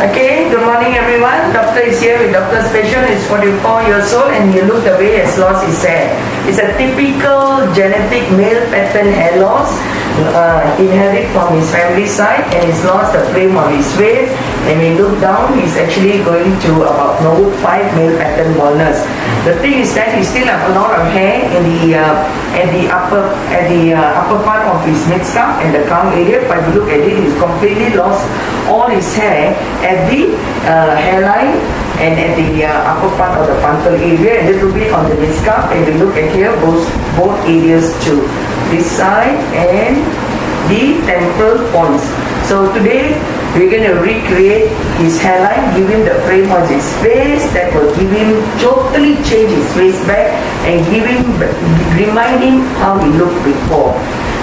Okay, good morning everyone. Doctor is here with Doctor's patient. Is 44 years old and he looked away, has lost his hair. It's a typical genetic male pattern hair loss, inherited from his family side, and he's lost the frame of his face. And when you look down, he's actually going to about 5 male pattern baldness. The thing is that he still have a lot of hair in the upper part of his mid scalp and the crown area. But if you look at it, he's completely lost all his hair at the hairline and at the upper part of the frontal area, and a little bit on the mid scalp. And we look at here, both areas too, this side and the temporal points. So today we're going to recreate his hairline, give him the frame of his face that will give him, totally change his face back and remind him how he looked before.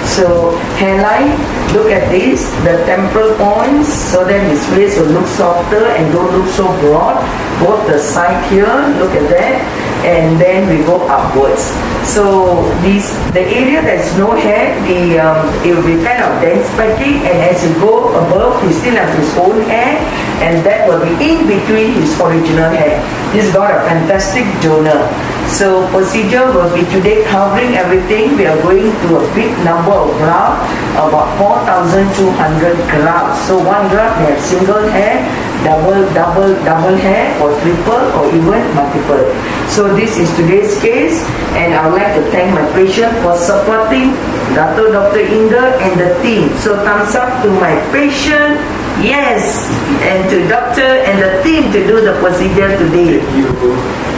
So hairline, look at this, the temporal points, so that his face will look softer and don't look so broad. Both the side here, look at that, and then we go upwards. So the area that's no hair, it will be kind of dense packing, and as you go above, he still has his own hair, and that will be in between his original hair. He's got a fantastic donor. So procedure will be today covering everything. We are going to a big number of grafts, about 4,200 grafts. So one graft may have single hair, double hair, or triple, or even multiple. So this is today's case, and I would like to thank my patient for supporting Dr. Inder and the team. So thumbs up to my patient, yes, and to doctor and the team to do the procedure today. Thank you.